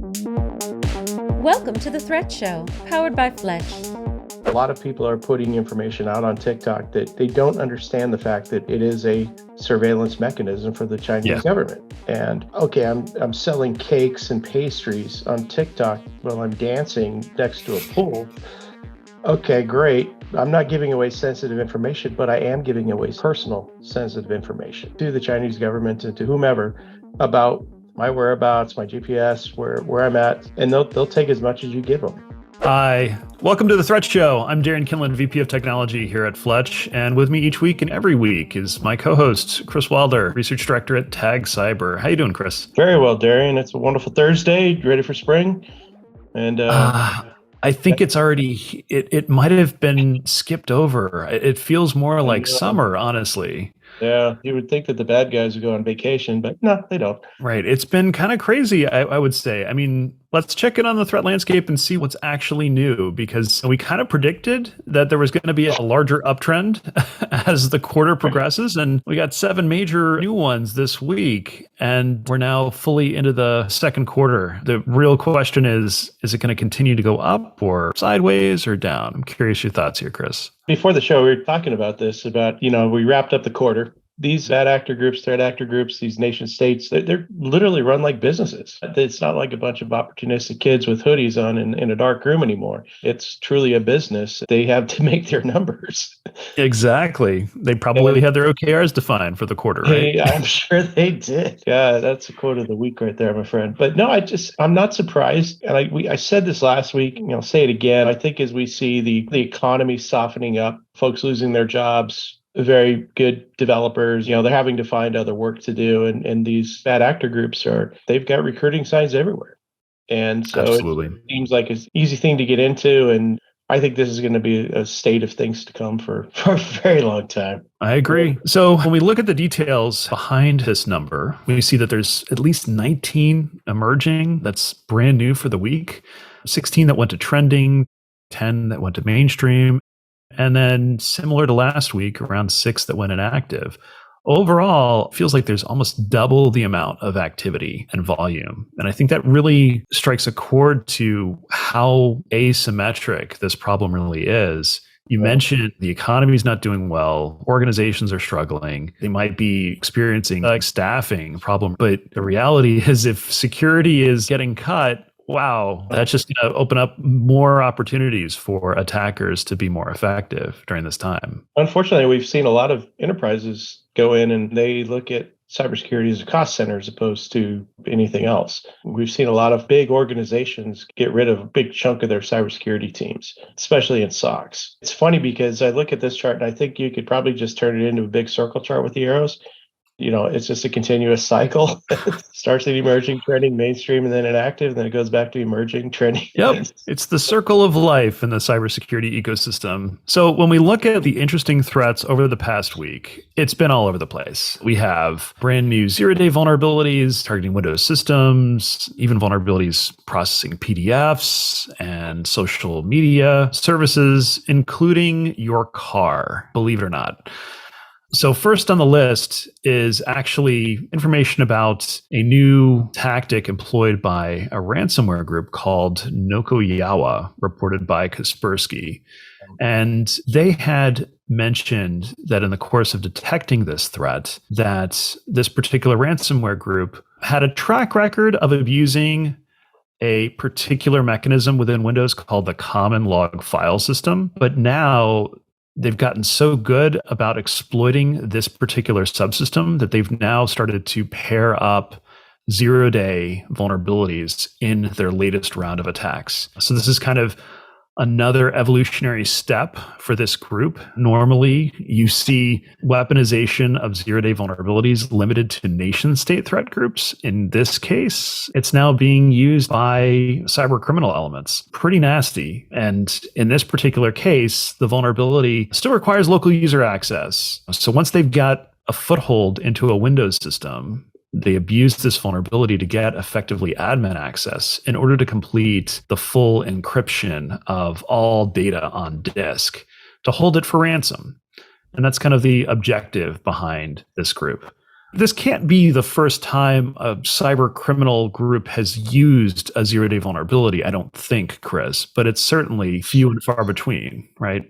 Welcome to the Threat Show, powered by Fletch. A lot of people are putting information out on TikTok that they don't understand the fact that it is a surveillance mechanism for the Chinese government. And okay, I'm selling cakes and pastries on TikTok while I'm dancing next to a pool. Okay, great. I'm not giving away sensitive information, but I am giving away personal sensitive information to the Chinese government and to whomever about my whereabouts, my GPS, where I'm at, and they'll take as much as you give them. Hi, welcome to the Threat Show. I'm Darien Kinlan, VP of Technology here at Fletch, and with me each week and every week is my co-host, Chris Wilder, Research Director at Tag Cyber. How you doing, Chris? Very well, Darien. It's a wonderful Thursday. Ready for spring? And I think it's already, it might have been skipped over. It feels more like summer, honestly. Yeah, you would think that the bad guys would go on vacation, but no, they don't. Right. It's been kind of crazy, I would say. I mean, let's check in on the threat landscape and see what's actually new, because we kind of predicted that there was going to be a larger uptrend as the quarter progresses. And we got 7 major new ones this week, and we're now fully into the second quarter. The real question is it going to continue to go up or sideways or down? I'm curious your thoughts here, Chris. Before the show, we were talking about this, we wrapped up the quarter. These bad actor groups, threat actor groups, these nation states, they're literally run like businesses. It's not like a bunch of opportunistic kids with hoodies on in a dark room anymore. It's truly a business. They have to make their numbers. Exactly. They probably had their OKRs defined for the quarter, right? I'm sure they did. Yeah, that's a quote of the week right there, my friend. But no, I'm not surprised. And I said this last week, I'll say it again. I think as we see the economy softening up, folks losing their jobs, very good developers, they're having to find other work to do. And these bad actor groups they've got recruiting signs everywhere. And so Absolutely. It seems like it's an easy thing to get into. And I think this is going to be a state of things to come for a very long time. I agree. So when we look at the details behind this number, we see that there's at least 19 emerging. That's brand new for the week. 16 that went to trending, 10 that went to mainstream. And then similar to last week, around 6 that went inactive. Overall, it feels like there's almost double the amount of activity and volume. And I think that really strikes a chord to how asymmetric this problem really is. You mentioned the economy is not doing well. Organizations are struggling. They might be experiencing a staffing problem. But the reality is if security is getting cut, wow, that's just going to open up more opportunities for attackers to be more effective during this time. Unfortunately, we've seen a lot of enterprises go in and they look at cybersecurity as a cost center as opposed to anything else. We've seen a lot of big organizations get rid of a big chunk of their cybersecurity teams, especially in SOCs. It's funny because I look at this chart and I think you could probably just turn it into a big circle chart with the arrows. It's just a continuous cycle. Starts at emerging, trending, mainstream, and then inactive, and then it goes back to emerging, trending. Yep. It's the circle of life in the cybersecurity ecosystem. So when we look at the interesting threats over the past week, it's been all over the place. We have brand new zero-day vulnerabilities targeting Windows systems, even vulnerabilities processing PDFs and social media services, including your car, believe it or not. So first on the list is actually information about a new tactic employed by a ransomware group called Nokoyawa, reported by Kaspersky. And they had mentioned that in the course of detecting this threat, that this particular ransomware group had a track record of abusing a particular mechanism within Windows called the common log file system. But now they've gotten so good about exploiting this particular subsystem that they've now started to pair up zero-day vulnerabilities in their latest round of attacks. So this is kind of another evolutionary step for this group. Normally, you see weaponization of zero-day vulnerabilities limited to nation-state threat groups. In this case, it's now being used by cybercriminal elements. Pretty nasty. And in this particular case, the vulnerability still requires local user access. So once they've got a foothold into a Windows system, they abused this vulnerability to get effectively admin access in order to complete the full encryption of all data on disk to hold it for ransom. And that's kind of the objective behind this group. This can't be the first time a cyber criminal group has used a zero-day vulnerability, I don't think, Chris, but it's certainly few and far between, right?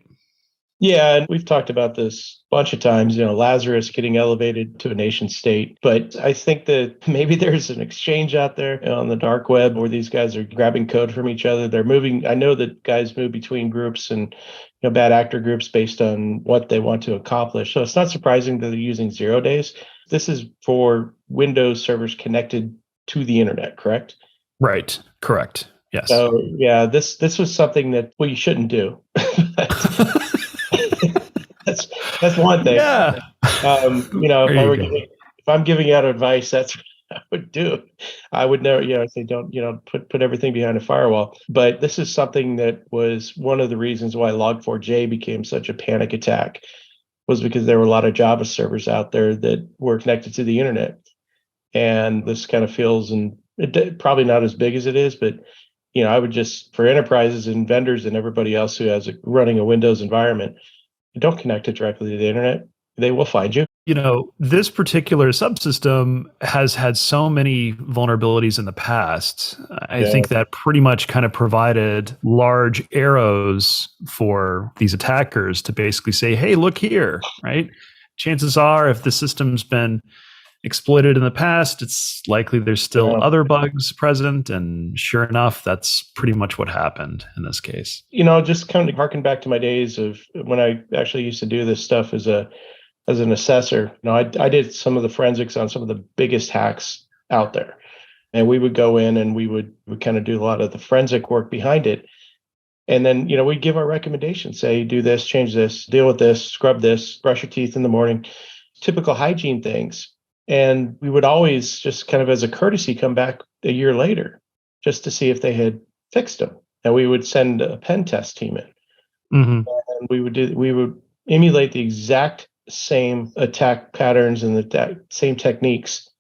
Yeah, and we've talked about this a bunch of times, Lazarus getting elevated to a nation state. But I think that maybe there's an exchange out there on the dark web where these guys are grabbing code from each other. They're moving. I know that guys move between groups and bad actor groups based on what they want to accomplish. So it's not surprising that they're using 0 days. This is for Windows servers connected to the internet, correct? Right. Correct. Yes. So yeah, this was something that you shouldn't do. That's one thing. Yeah. If I'm giving out advice, that's what I would do. I would never, say don't, put everything behind a firewall. But this is something that was one of the reasons why Log4j became such a panic attack, was because there were a lot of Java servers out there that were connected to the internet. And this kind of feels, and probably not as big as it is, but I would just, for enterprises and vendors and everybody else who has running a Windows environment, don't connect it directly to the internet. They will find you. This particular subsystem has had so many vulnerabilities in the past. I think that pretty much kind of provided large arrows for these attackers to basically say, hey, look here, right? Chances are, if the system's been exploited in the past, it's likely there's still other bugs present. And sure enough, that's pretty much what happened in this case. Just kind of harken back to my days of when I actually used to do this stuff as an assessor. I did some of the forensics on some of the biggest hacks out there. And we would go in and we would kind of do a lot of the forensic work behind it. And then, we'd give our recommendations, say, do this, change this, deal with this, scrub this, brush your teeth in the morning, typical hygiene things. And we would always just kind of as a courtesy come back a year later just to see if they had fixed them. And we would send a pen test team in. Mm-hmm. And we would emulate the exact same attack patterns and the same techniques.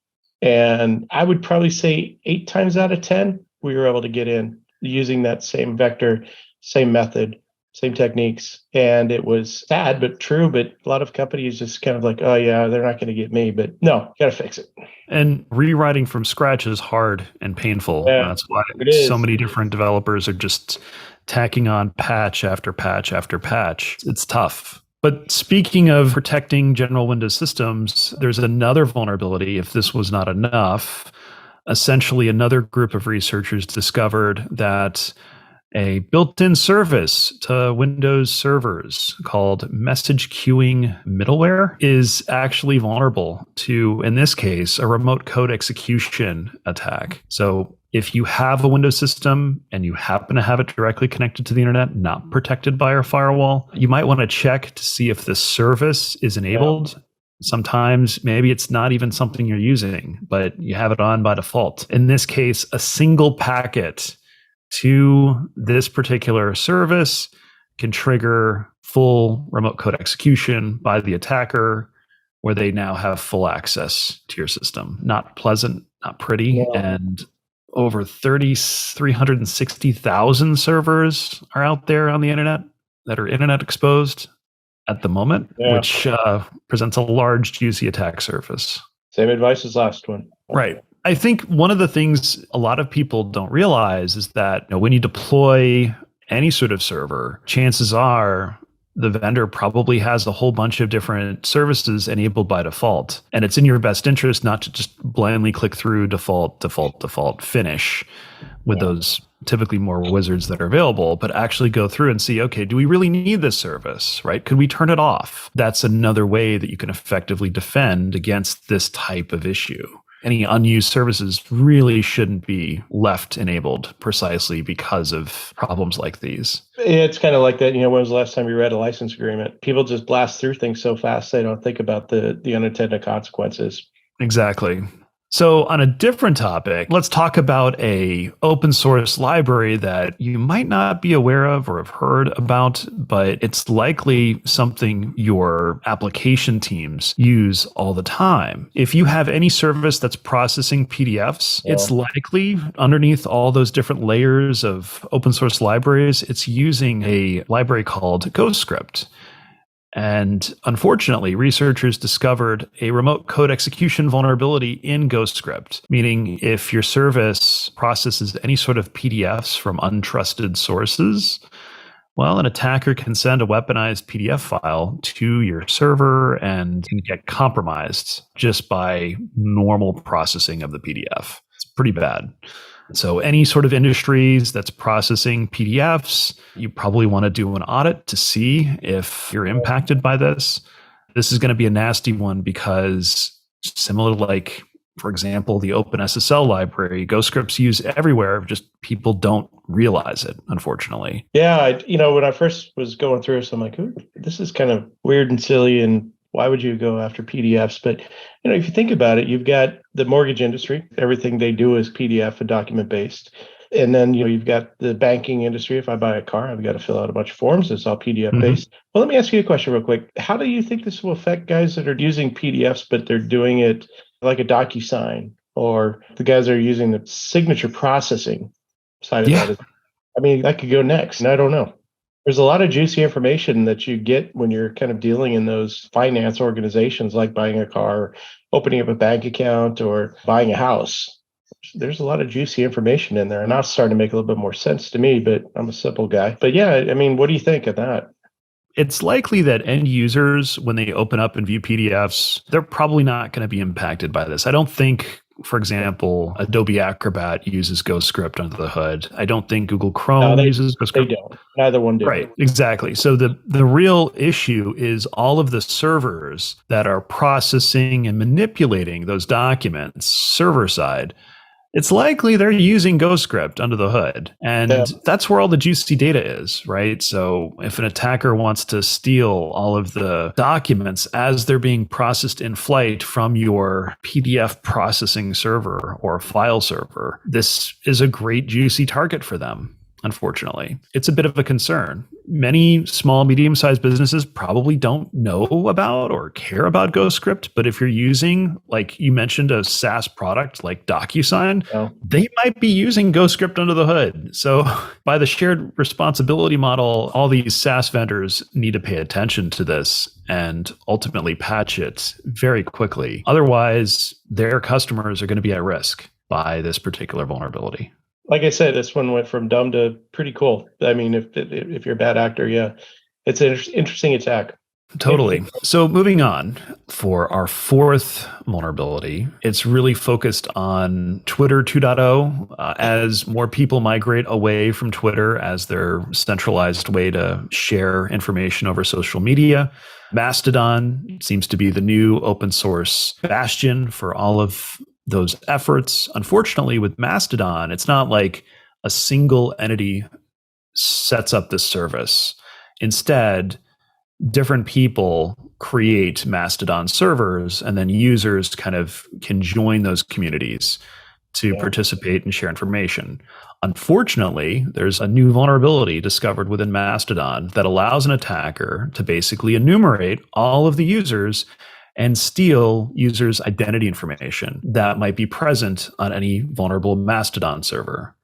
And I would probably say 8 times out of 10, we were able to get in using that same vector, same method, same techniques. And it was sad, but true. But a lot of companies just kind of like, oh yeah, they're not going to get me, but no, got to fix it. And rewriting from scratch is hard and painful. Yeah, that's why so many different developers are just tacking on patch after patch after patch. It's tough. But speaking of protecting general Windows systems, there's another vulnerability. If this was not enough, essentially another group of researchers discovered that a built-in service to Windows servers called message queuing middleware is actually vulnerable to, in this case, a remote code execution attack. So if you have a Windows system and you happen to have it directly connected to the internet, not protected by our firewall, you might want to check to see if the service is enabled. Yeah. Sometimes maybe it's not even something you're using, but you have it on by default. In this case, a single packet to this particular service can trigger full remote code execution by the attacker, where they now have full access to your system. Not pleasant, not pretty. Yeah. And over 360,000 servers are out there on the internet that are internet exposed at the moment, which presents a large, juicy attack surface. Same advice as last one. Right. I think one of the things a lot of people don't realize is that when you deploy any sort of server, chances are the vendor probably has a whole bunch of different services enabled by default. And it's in your best interest not to just blindly click through default, finish with those typically more wizards that are available, but actually go through and see, okay, do we really need this service, right? Could we turn it off? That's another way that you can effectively defend against this type of issue. Any unused services really shouldn't be left enabled precisely because of problems like these. It's kind of like that, when was the last time you read a license agreement? People just blast through things so fast, they don't think about the unintended consequences. Exactly. So on a different topic, let's talk about a open source library that you might not be aware of or have heard about, but it's likely something your application teams use all the time. If you have any service that's processing PDFs, it's likely underneath all those different layers of open source libraries, it's using a library called Ghostscript. And unfortunately, researchers discovered a remote code execution vulnerability in Ghostscript, meaning if your service processes any sort of PDFs from untrusted sources, well, an attacker can send a weaponized PDF file to your server and can get compromised just by normal processing of the PDF. It's pretty bad. So any sort of industries that's processing PDFs, you probably want to do an audit to see if you're impacted by this. This is going to be a nasty one because similar to like, for example, the OpenSSL library, Ghostscript's used everywhere, just people don't realize it, unfortunately. Yeah, when I first was going through this, I'm like, ooh, this is kind of weird and silly, and why would you go after PDFs? But, if you think about it, you've got the mortgage industry. Everything they do is PDF and document-based. And then, you've got the banking industry. If I buy a car, I've got to fill out a bunch of forms. It's all PDF-based. Well, let me ask you a question real quick. How do you think this will affect guys that are using PDFs, but they're doing it like a DocuSign, or the guys that are using the signature processing side of that? That could go next, and I don't know. There's a lot of juicy information that you get when you're kind of dealing in those finance organizations, like buying a car, opening up a bank account, or buying a house. There's a lot of juicy information in there, and now it's starting to make a little bit more sense to me, but I'm a simple guy. But yeah, what do you think of that? It's likely that end users, when they open up and view PDFs, they're probably not going to be impacted by this. I don't think, for example, Adobe Acrobat uses Ghostscript under the hood. I don't think Google Chrome uses Ghostscript. They don't. Neither one do. Right, exactly. So the real issue is all of the servers that are processing and manipulating those documents server side. It's likely they're using Ghostscript under the hood. And that's where all the juicy data is, right? So if an attacker wants to steal all of the documents as they're being processed in flight from your PDF processing server or file server, this is a great juicy target for them. Unfortunately, it's a bit of a concern. Many small, medium-sized businesses probably don't know about or care about Ghostscript, but if you're using, like you mentioned, a SaaS product like DocuSign, they might be using Ghostscript under the hood. So by the shared responsibility model, all these SaaS vendors need to pay attention to this and ultimately patch it very quickly. Otherwise, their customers are going to be at risk by this particular vulnerability. Like I said, this one went from dumb to pretty cool. If you're a bad actor, it's an interesting attack. Totally. So moving on for our fourth vulnerability, it's really focused on Twitter 2.0. As more people migrate away from Twitter as their centralized way to share information over social media, Mastodon seems to be the new open source bastion for all of those efforts. Unfortunately, with Mastodon, it's not like a single entity sets up this service. Instead, different people create Mastodon servers, and then users kind of can join those communities to participate and share information. Unfortunately, there's a new vulnerability discovered within Mastodon that allows an attacker to basically enumerate all of the users and steal users' identity information that might be present on any vulnerable Mastodon server.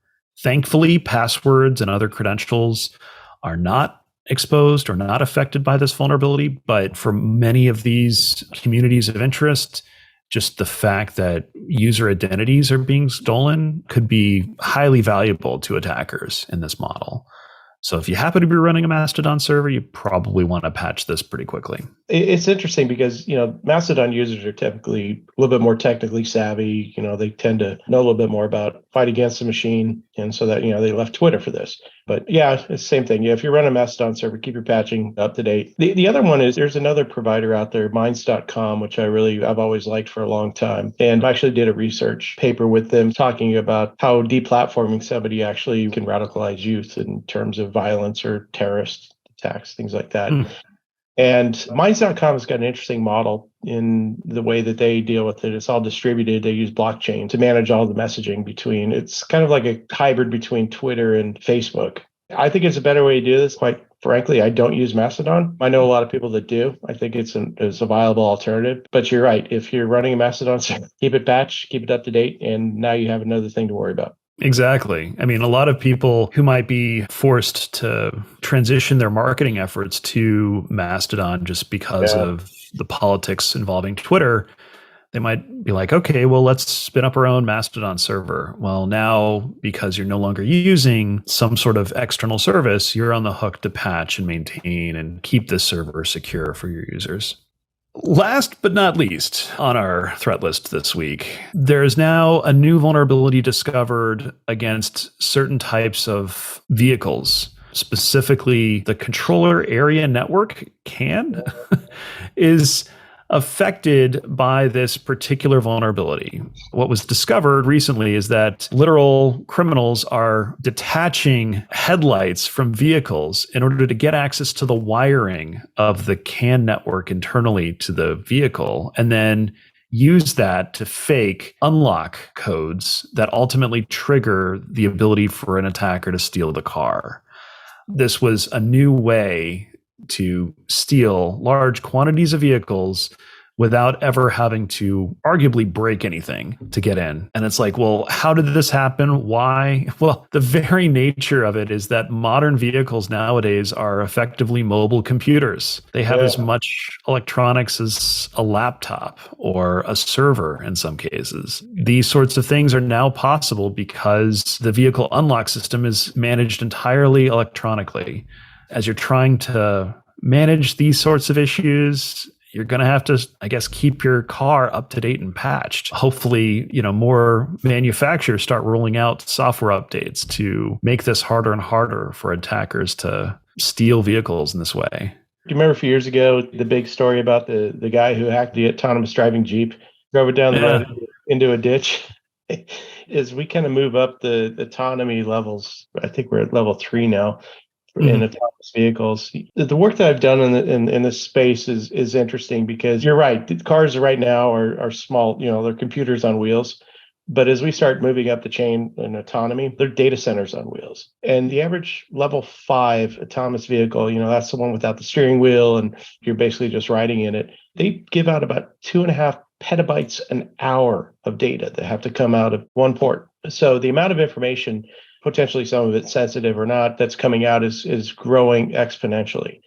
Thankfully, passwords and other credentials are not exposed or not affected by this vulnerability, but for many of these communities of interest, just the fact that user identities are being stolen could be highly valuable to attackers in this model. So if you happen to be running a Mastodon server, you probably want to patch this pretty quickly. It's interesting because, Mastodon users are typically a little bit more technically savvy. They tend to know a little bit more about fight against the machine. And so that, they left Twitter for this. But yeah, it's the same thing. Yeah, if you run a Mastodon server, keep your patching up to date. The other one is there's another provider out there, minds.com, which I've always liked for a long time. And I actually did a research paper with them talking about how deplatforming somebody actually can radicalize youth in terms of violence or terrorist attacks, things like that. And Minds.com has got an interesting model in the way that they deal with it. It's all distributed. They use blockchain to manage all the messaging between. It's kind of like a hybrid between Twitter and Facebook. I think it's a better way to do this. Quite frankly, I don't use Mastodon. I know a lot of people that do. I think it's a viable alternative. But you're right. If you're running a Mastodon server, keep it patched, keep it up to date, and now you have another thing to worry about. Exactly. I mean, a lot of people who might be forced to transition their marketing efforts to Mastodon just because Yeah. of the politics involving Twitter, they might be like, okay, well, let's spin up our own Mastodon server. Well, now, because you're no longer using some sort of external service, you're on the hook to patch and maintain and keep this server secure for your users. Last but not least on our threat list this week, there is now a new vulnerability discovered against certain types of vehicles. Specifically, the controller area network CAN is affected by this particular vulnerability. What was discovered recently is that literal criminals are detaching headlights from vehicles in order to get access to the wiring of the CAN network internally to the vehicle, and then use that to fake unlock codes that ultimately trigger the ability for an attacker to steal the car. This was a new way to steal large quantities of vehicles without ever having to arguably break anything to get in. And it's like, well, how did this happen? Why? Well, the very nature of it is that modern vehicles nowadays are effectively mobile computers. They have as much electronics as a laptop or a server in some cases. These sorts of things are now possible because the vehicle unlock system is managed entirely electronically. As you're trying to manage these sorts of issues, you're going to have to, I guess, keep your car up to date and patched. Hopefully, more manufacturers start rolling out software updates to make this harder and harder for attackers to steal vehicles in this way. Do you remember a few years ago, the big story about the guy who hacked the autonomous driving Jeep, drove it down the road into a ditch? As we kind of move up the autonomy levels, I think we're at level 3 now. In autonomous vehicles, the work that I've done in this space is interesting because you're right. The cars right now are small. They're computers on wheels. But as we start moving up the chain in autonomy, they're data centers on wheels. And the average level 5 autonomous vehicle, that's the one without the steering wheel, and you're basically just riding in it. They give out about 2.5 petabytes an hour of data that have to come out of one port. So the amount of information, potentially some of it sensitive or not, that's coming out is growing exponentially.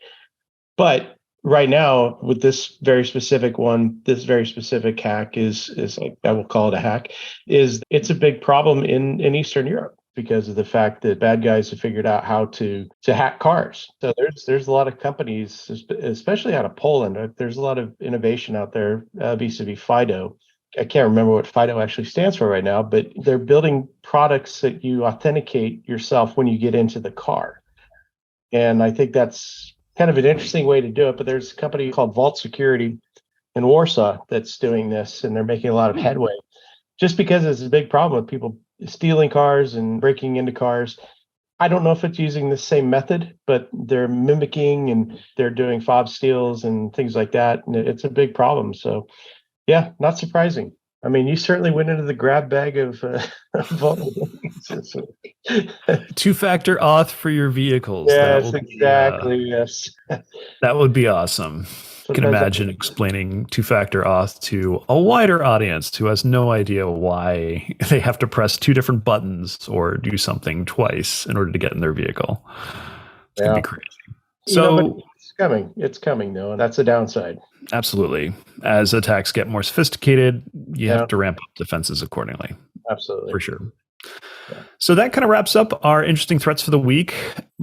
But right now, with this very specific one, this very specific hack is like, I will call it a hack, it's a big problem in Eastern Europe because of the fact that bad guys have figured out how to hack cars. So there's a lot of companies, especially out of Poland. There's a lot of innovation out there vis-a-vis FIDO. I can't remember what FIDO actually stands for right now, but they're building products that you authenticate yourself when you get into the car. And I think that's kind of an interesting way to do it. But there's a company called Vault Security in Warsaw that's doing this, and they're making a lot of headway. Just because it's a big problem with people stealing cars and breaking into cars. I don't know if it's using the same method, but they're mimicking and they're doing fob steals and things like that. And it's a big problem. Yeah, not surprising. I mean, you certainly went into the grab bag of vulnerabilities. Two-factor auth for your vehicles. Yes, exactly. Yes. That would be awesome. You can imagine explaining two-factor auth to a wider audience who has no idea why they have to press 2 different buttons or do something twice in order to get in their vehicle. It's going to be crazy. So it's coming though, and that's a downside. Absolutely. As attacks get more sophisticated, you have to ramp up defenses accordingly. Absolutely. For sure. Yeah. So that kind of wraps up our interesting threats for the week.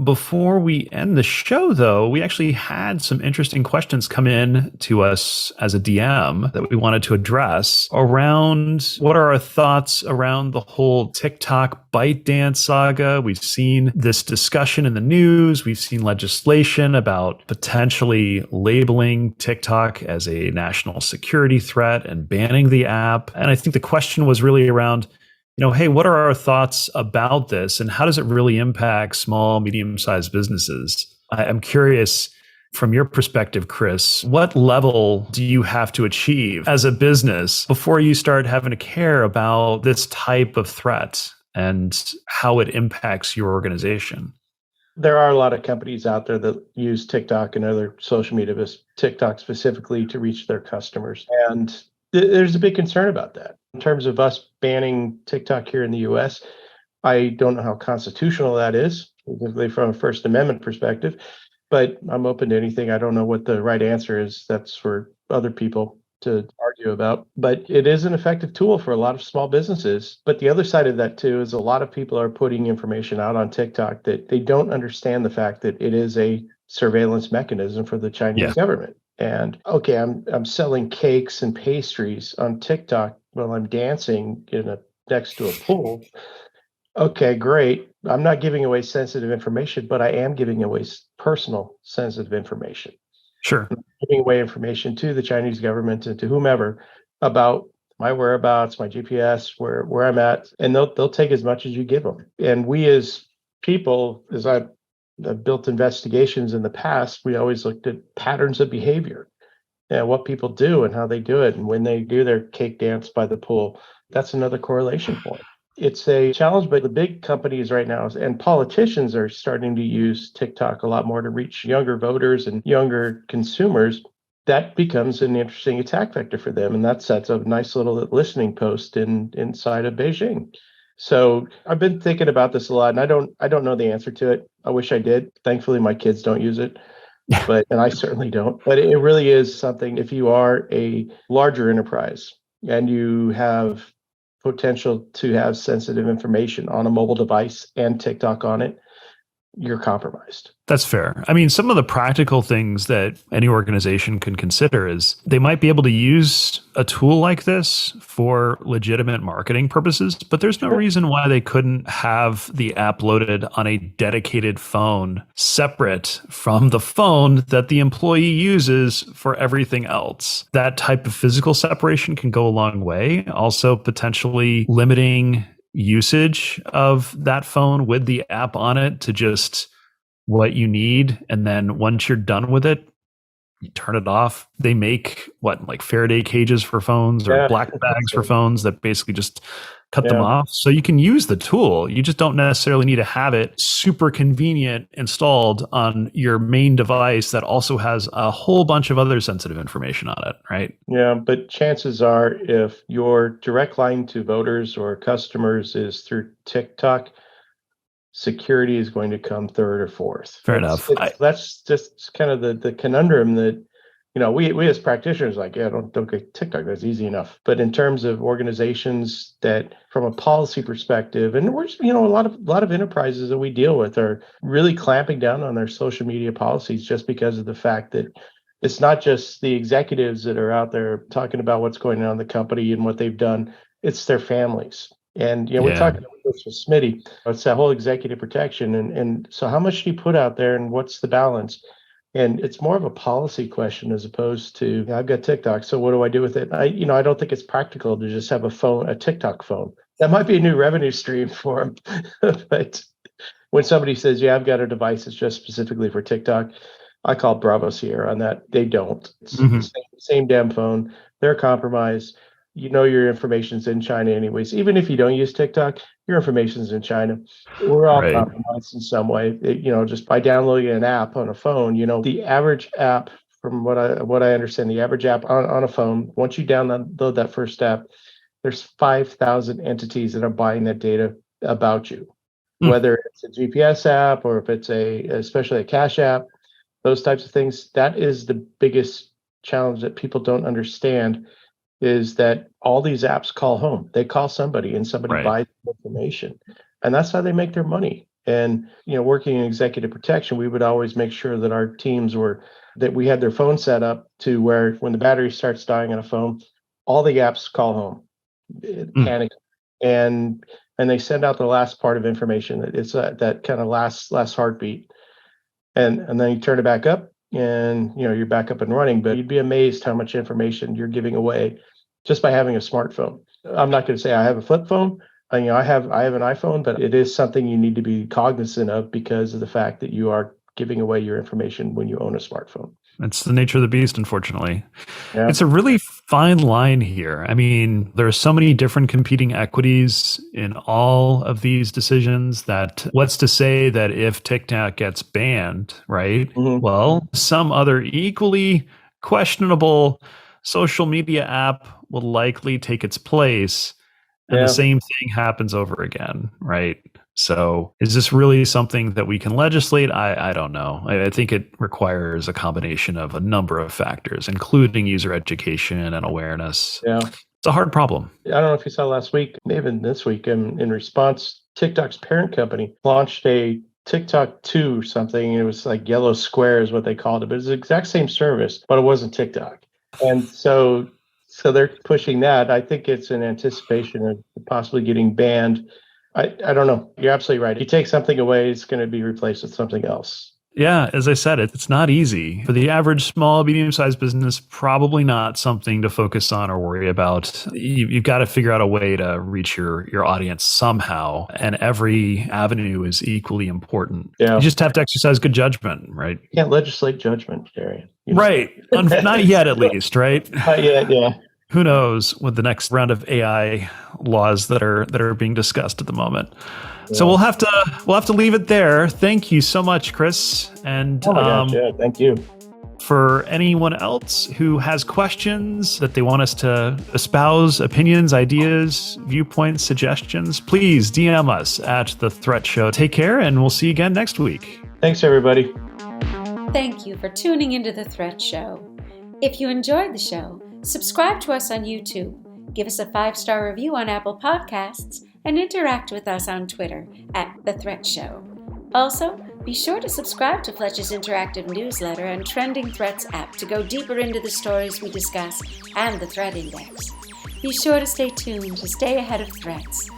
Before we end the show, though, we actually had some interesting questions come in to us as a DM that we wanted to address around what are our thoughts around the whole TikTok ByteDance saga. We've seen this discussion in the news. We've seen legislation about potentially labeling TikTok as a national security threat and banning the app. And I think the question was really around, hey, what are our thoughts about this and how does it really impact small, medium-sized businesses? I'm curious, from your perspective, Chris, what level do you have to achieve as a business before you start having to care about this type of threat and how it impacts your organization? There are a lot of companies out there that use TikTok and other social media, but TikTok specifically to reach their customers. And there's a big concern about that. In terms of us banning TikTok here in the US, I don't know how constitutional that is, specifically from a First Amendment perspective, but I'm open to anything. I don't know what the right answer is. That's for other people to argue about. But it is an effective tool for a lot of small businesses. But the other side of that, too, is a lot of people are putting information out on TikTok that they don't understand the fact that it is a surveillance mechanism for the Chinese government. And okay, I'm selling cakes and pastries on TikTok while I'm dancing next to a pool. Okay, great. I'm not giving away sensitive information, but I am giving away personal sensitive information. Sure. I'm giving away information to the Chinese government and to whomever about my whereabouts, my GPS, where I'm at, and they'll take as much as you give them. And we as people, as I've built investigations in the past, we always looked at patterns of behavior and what people do and how they do it. And when they do their cake dance by the pool, that's another correlation point. It's a challenge, but the big companies right now and politicians are starting to use TikTok a lot more to reach younger voters and younger consumers. That becomes an interesting attack vector for them. And that sets a nice little listening post inside of Beijing. So I've been thinking about this a lot, and I don't know the answer to it. I wish I did. Thankfully, my kids don't use it. And I certainly don't. But it really is something, if you are a larger enterprise and you have potential to have sensitive information on a mobile device and TikTok on it, you're compromised. That's fair. I mean, some of the practical things that any organization can consider is they might be able to use a tool like this for legitimate marketing purposes, but there's no reason why they couldn't have the app loaded on a dedicated phone separate from the phone that the employee uses for everything else. That type of physical separation can go a long way. Also, potentially limiting usage of that phone with the app on it to just what you need. And then once you're done with it, you turn it off. They make like Faraday cages for phones or black bags for phones that basically just cut them off. So you can use the tool. You just don't necessarily need to have it super convenient installed on your main device that also has a whole bunch of other sensitive information on it, right? Yeah, but chances are if your direct line to voters or customers is through TikTok, security is going to come third or fourth. Fair enough. That's just kind of the conundrum that, we as practitioners don't get TikTok. That's easy enough. But in terms of organizations that, from a policy perspective, and we're a lot of enterprises that we deal with are really clamping down on their social media policies just because of the fact that it's not just the executives that are out there talking about what's going on in the company and what they've done. It's their families. And we're talking about this with Smitty. It's that whole executive protection, and so how much do you put out there, and what's the balance? And it's more of a policy question as opposed to, I've got TikTok, so what do I do with it? I don't think it's practical to just have a TikTok phone. That might be a new revenue stream for them. But when somebody says, I've got a device that's just specifically for TikTok, I call Bravo Sierra on that. They don't. It's the same damn phone. They're compromised. Your information's in China anyways. Even if you don't use TikTok, your information's in China. We're all compromised in some way. Just by downloading an app on a phone, the average app, from what I understand, the average app on a phone, once you download that first app, there's 5,000 entities that are buying that data about you. Whether it's a GPS app or if it's especially a cash app, those types of things. That is the biggest challenge that people don't understand, is that all these apps call home. They call somebody and somebody buys information. And that's how they make their money. And, working in executive protection, we would always make sure that our teams that we had their phone set up to where when the battery starts dying on a phone, all the apps call home, panic. And they send out the last part of information. It's that kind of last heartbeat. And then you turn it back up, and you're back up and running. But you'd be amazed how much information you're giving away just by having a smartphone. I'm not going to say I have a flip phone. I have an iPhone, but it is something you need to be cognizant of because of the fact that you are giving away your information when you own a smartphone. It's the nature of the beast, unfortunately. Yeah. It's a really fine line here. I mean, there are so many different competing equities in all of these decisions that what's to say that if TikTok gets banned, right? Well, some other equally questionable social media app will likely take its place. And Yeah. the same thing happens over again, right? So is this really something that we can legislate? I don't know. I think it requires a combination of a number of factors, including user education and awareness. Yeah. It's a hard problem. I don't know if you saw last week, maybe even this week, in response, TikTok's parent company launched a TikTok 2 or something. It was like yellow square is what they called it, but it's the exact same service, but it wasn't TikTok. And so they're pushing that. I think it's in anticipation of possibly getting banned. I don't know. You're absolutely right. You take something away, it's going to be replaced with something else. Yeah, as I said, it's not easy. For the average small, medium-sized business, probably not something to focus on or worry about. You've got to figure out a way to reach your audience somehow, and every avenue is equally important. Yeah. You just have to exercise good judgment, right? You can't legislate judgment, Darien. Right. Not yet, at least, right? Not yet, yeah. Who knows with the next round of AI laws that are being discussed at the moment. Yeah. So we'll have to leave it there. Thank you so much, Chris. And oh my gosh, yeah, thank you. For anyone else who has questions that they want us to espouse, opinions, ideas, viewpoints, suggestions, please DM us at The Threat Show. Take care, and we'll see you again next week. Thanks, everybody. Thank you for tuning into The Threat Show. If you enjoyed the show, subscribe to us on YouTube, give us a 5-star review on Apple Podcasts, and interact with us on Twitter at The Threat Show. Also, be sure to subscribe to Fletch's interactive newsletter and Trending Threats app to go deeper into the stories we discuss and the threat index. Be sure to stay tuned to stay ahead of threats.